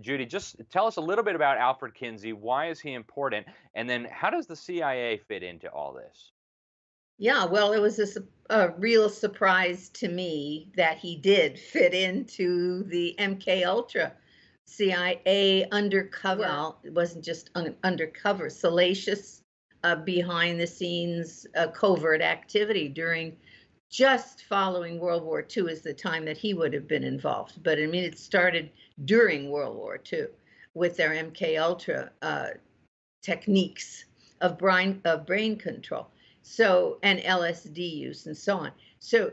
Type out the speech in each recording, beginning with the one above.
Judy, just tell us a little bit about Alfred Kinsey. Why is he important? And then how does the CIA fit into all this? Yeah, well, it was a real surprise to me that he did fit into the MKUltra CIA undercover. Well, it wasn't just undercover, salacious, behind the scenes, covert activity during just following World War II is the time that he would have been involved. But I mean, it started during World War II with their MKUltra techniques of brain control. So, and LSD use and so on. So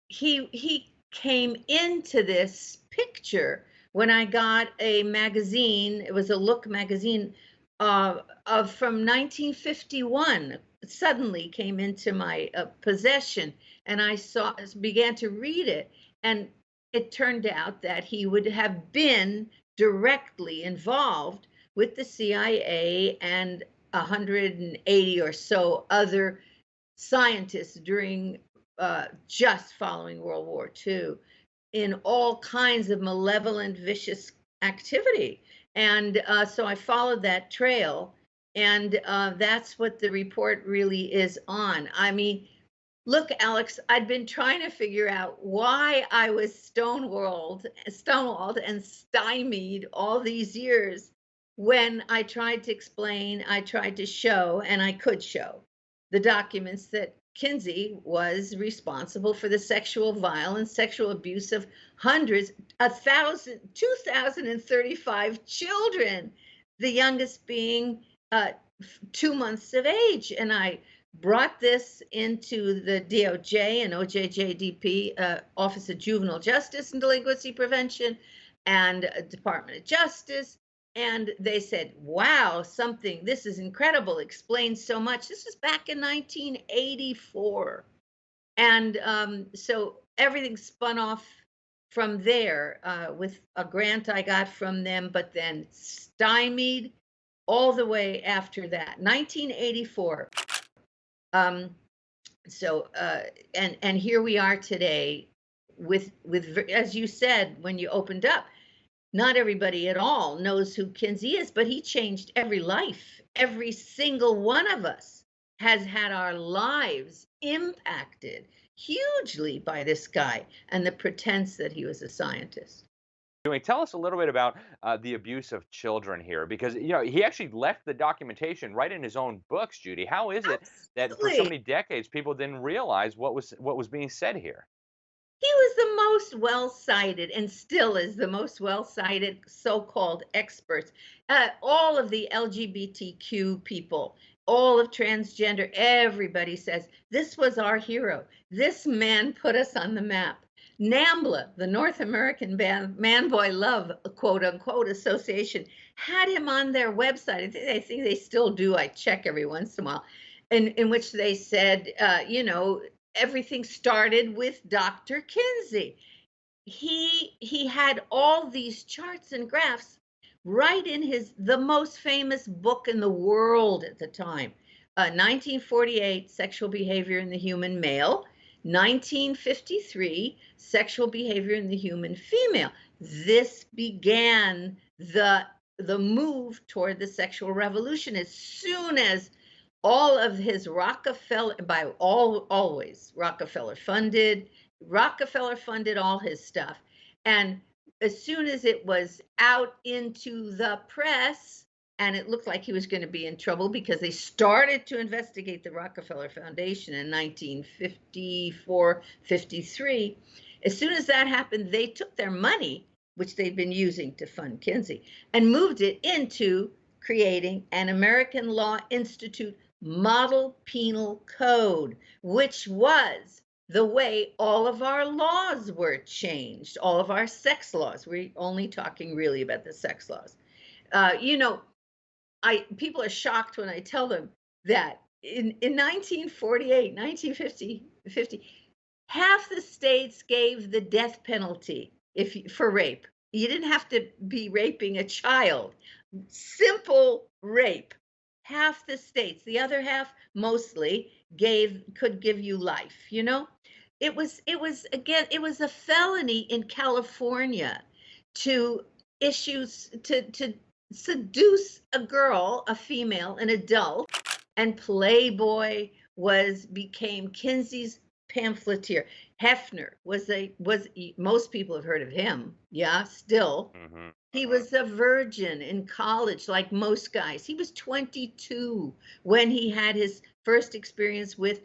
he came into this picture when I got a magazine. It was a Look magazine from 1951. It suddenly came into my possession, and I began to read it, and it turned out that he would have been directly involved with the CIA and 180 or so other scientists during just following World War II in all kinds of malevolent, vicious activity. And so I followed that trail, and that's what the report really is on. I mean, look, Alex, I'd been trying to figure out why I was stonewalled and stymied all these years when I tried to explain, I tried to show, and I could show the documents that Kinsey was responsible for the sexual violence, sexual abuse of hundreds, 2,035 children, the youngest being 2 months of age. And I brought this into the DOJ and OJJDP, Office of Juvenile Justice and Delinquency Prevention, and Department of Justice. And they said, wow, this is incredible, explains so much. This was back in 1984. And so everything spun off from there with a grant I got from them, but then stymied all the way after that, 1984. And here we are today with, as you said, when you opened up, not everybody at all knows who Kinsey is, but he changed every life. Every single one of us has had our lives impacted hugely by this guy and the pretense that he was a scientist. Tell us a little bit about the abuse of children here, because he actually left the documentation right in his own books, Judy. How is it that for so many decades people didn't realize what was being said here? He was the most well-cited, and still is the most well-cited so-called experts. All of the LGBTQ people, all of transgender, everybody says, this was our hero. This man put us on the map. NAMBLA, the North American Man Boy Love, quote unquote, association, had him on their website. I think they still do. I check every once in a while, in which they said, everything started with Dr. Kinsey. He had all these charts and graphs right in the most famous book in the world at the time, 1948, Sexual Behavior in the Human Male, 1953, Sexual Behavior in the Human Female. This began the move toward the sexual revolution. As soon as all of his Rockefeller, always Rockefeller funded all his stuff. And as soon as it was out into the press, and it looked like he was going to be in trouble because they started to investigate the Rockefeller Foundation in 1954, 53. As soon as that happened, they took their money, which they'd been using to fund Kinsey, and moved it into creating an American Law Institute Model Penal Code, which was the way all of our laws were changed, all of our sex laws. We're only talking really about the sex laws. People are shocked when I tell them that in 1948, 1950, half the states gave the death penalty for rape. You didn't have to be raping a child. Simple rape. Half the states, the other half mostly could give you life. It was a felony in California to issues to seduce a girl, a female, an adult, and Playboy became Kinsey's pamphleteer. Hefner was most people have heard of him. Yeah, still. Mm-hmm. He was a virgin in college, like most guys. He was 22 when he had his first experience with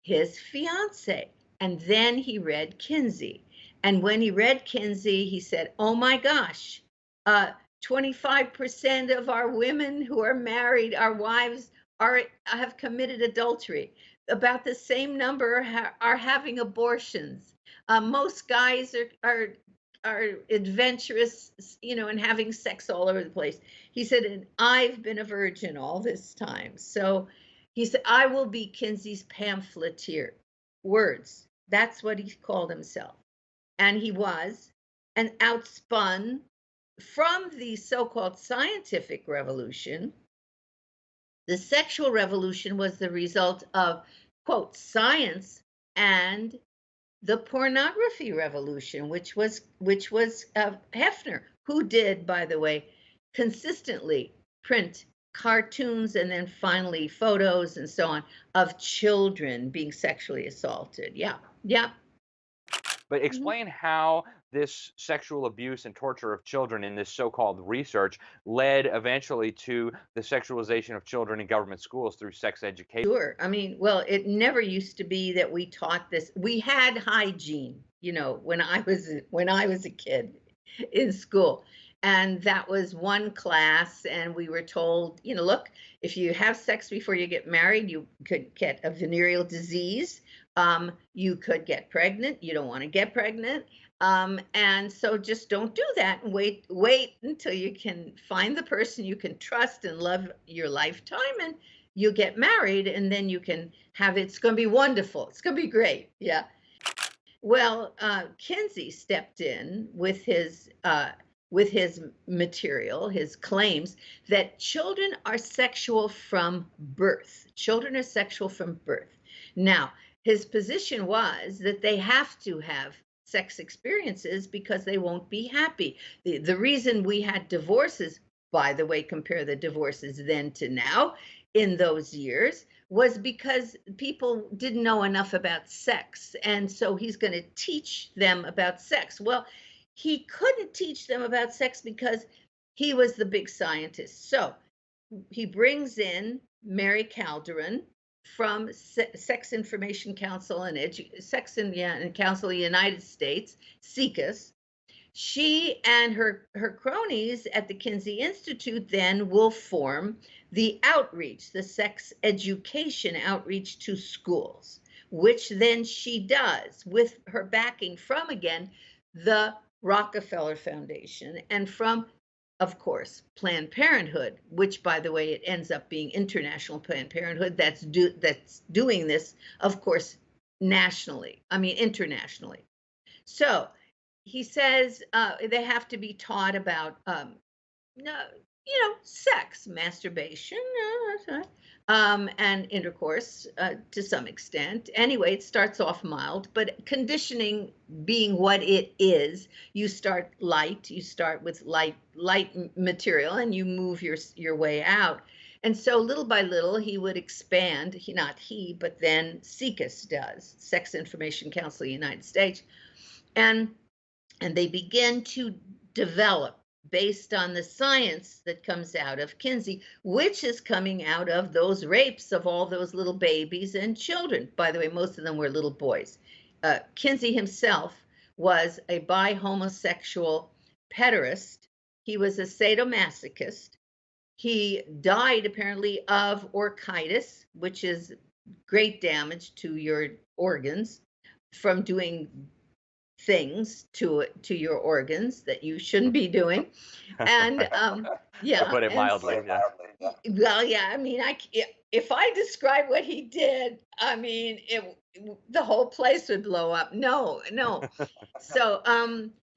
his fiance. And then he read Kinsey. And when he read Kinsey, he said, oh my gosh, 25% of our women who are married, our wives, have committed adultery. About the same number are having abortions. Most guys are adventurous, and having sex all over the place. He said, and I've been a virgin all this time. So he said, I will be Kinsey's pamphleteer. Words. That's what he called himself. And he was, and outspun from the so-called scientific revolution. The sexual revolution was the result of, quote, science and the pornography revolution, which was Hefner, who did, by the way, consistently print cartoons and then finally photos and so on of children being sexually assaulted. Yeah. But explain how this sexual abuse and torture of children in this so-called research led eventually to the sexualization of children in government schools through sex education. Sure. I mean, well, it never used to be that we taught this. We had hygiene, when I was a kid in school. And that was one class, and we were told, look, if you have sex before you get married, you could get a venereal disease. You could get pregnant. You don't want to get pregnant. And so just don't do that, and wait until you can find the person you can trust and love your lifetime, and you get married, and then you can have it's going to be wonderful. It's going to be great. Yeah. Well, Kinsey stepped in with his material, his claims that children are sexual from birth. Children are sexual from birth. Now, his position was that they have to have sex experiences because they won't be happy. The reason we had divorces, by the way, compare the divorces then to now in those years, was because people didn't know enough about sex. And so he's going to teach them about sex. Well, he couldn't teach them about sex because he was the big scientist. So he brings in Mary Calderon from Sex Information Council and Sex and Council of the United States, SICUS. She and her cronies at the Kinsey Institute then will form the outreach, the sex education outreach to schools, which then she does with her backing from, again, the Rockefeller Foundation and from, of course, Planned Parenthood, which, by the way, it ends up being International Planned Parenthood that's doing this, of course, internationally. So he says they have to be taught about, sex, masturbation, and intercourse to some extent. Anyway, it starts off mild, but conditioning being what it is, you start with light material and you move your way out. And so little by little, he would expand, but then SICUS does, Sex Information Council of the United States. And they begin to develop based on the science that comes out of Kinsey, which is coming out of those rapes of all those little babies and children. By the way, most of them were little boys. Kinsey himself was a bi-homosexual pederast. He was a sadomasochist. He died apparently of orchitis, which is great damage to your organs from doing things to your organs that you shouldn't be doing. And To put it mildly. Well, yeah, I mean, if I describe what he did, I mean, the whole place would blow up. No. So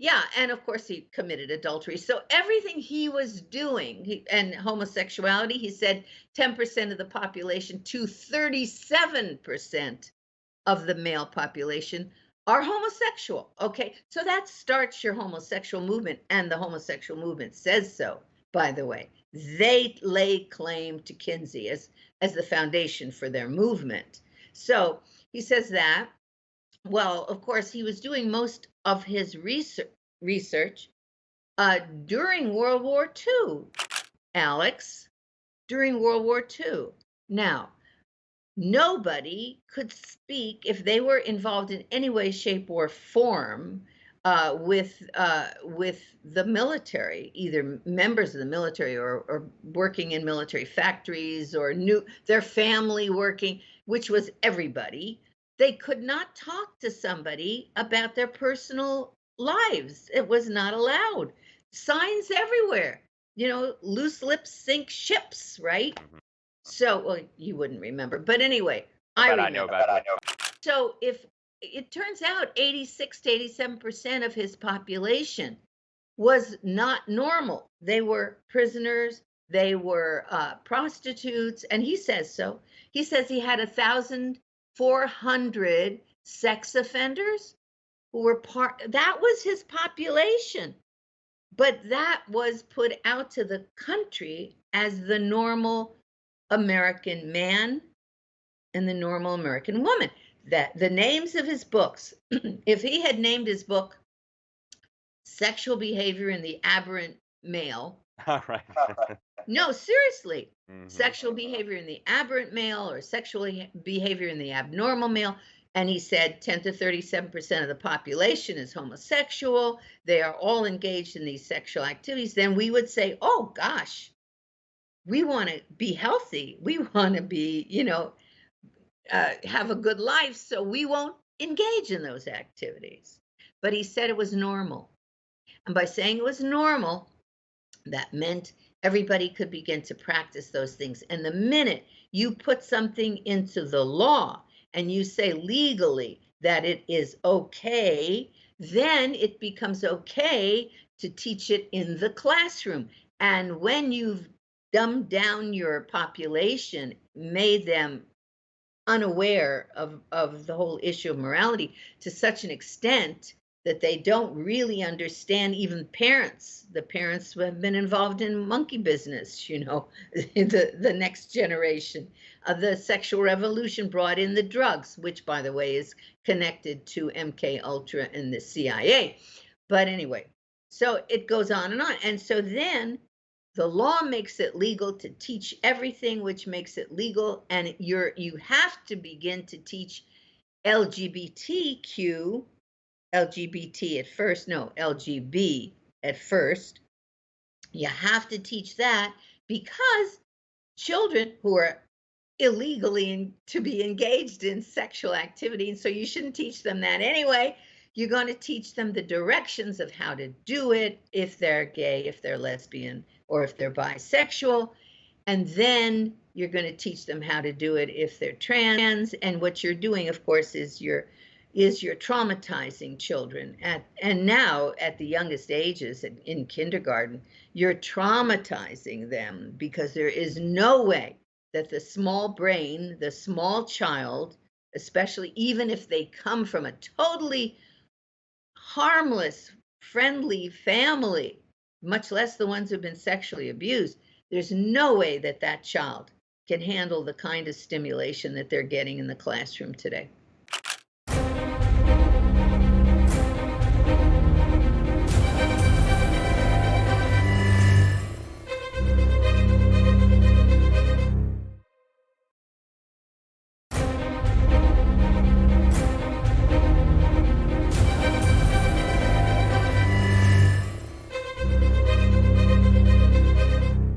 yeah, and of course he committed adultery. So everything he was doing, and homosexuality, he said 10% of the population to 37% of the male population are homosexual. Okay, so that starts your homosexual movement, and the homosexual movement says so, by the way. They lay claim to Kinsey as the foundation for their movement. So he says that. Well, of course, he was doing most of his research during World War II, Alex, during World War II. Now, nobody could speak if they were involved in any way, shape, or form with the military, either members of the military or working in military factories or their family working, which was everybody. They could not talk to somebody about their personal lives. It was not allowed. Signs everywhere. Loose lips sink ships, right? So, well, you wouldn't remember. But anyway, I know about it. So if it turns out 86 to 87% of his population was not normal. They were prisoners. They were prostitutes. And he says so. He says he had 1,400 sex offenders who were that was his population. But that was put out to the country as the normal American man and the normal American woman. That the names of his books, if he had named his book Sexual Behavior in the Aberrant Male. Right. No, seriously. Sexual behavior in the aberrant male or sexual behavior in the abnormal male. And he said 10 to 37% of the population is homosexual. They are all engaged in these sexual activities. Then we would say, oh, gosh, we want to be healthy. We want to be, have a good life, so we won't engage in those activities. But he said it was normal. And by saying it was normal, that meant everybody could begin to practice those things. And the minute you put something into the law and you say legally that it is okay, then it becomes okay to teach it in the classroom. And when you've dumbed down your population, made them unaware of the whole issue of morality to such an extent that they don't really understand, even parents. The parents who have been involved in monkey business, the next generation. The sexual revolution brought in the drugs, which, by the way, is connected to MKUltra and the CIA. But anyway, so it goes on. And so then the law makes it legal to teach everything, which makes it legal. And you have to begin to teach LGBTQ, LGBT at first, no, LGB at first. You have to teach that because children who are illegally to be engaged in sexual activity, and so you shouldn't teach them that anyway. You're going to teach them the directions of how to do it if they're gay, if they're lesbian, or if they're bisexual. And then you're going to teach them how to do it if they're trans. And what you're doing, of course, is you're traumatizing children. And now at the youngest ages, in kindergarten, you're traumatizing them because there is no way that the small brain, the small child, especially even if they come from a totally harmless, friendly family, much less the ones who've been sexually abused, there's no way that child can handle the kind of stimulation that they're getting in the classroom today.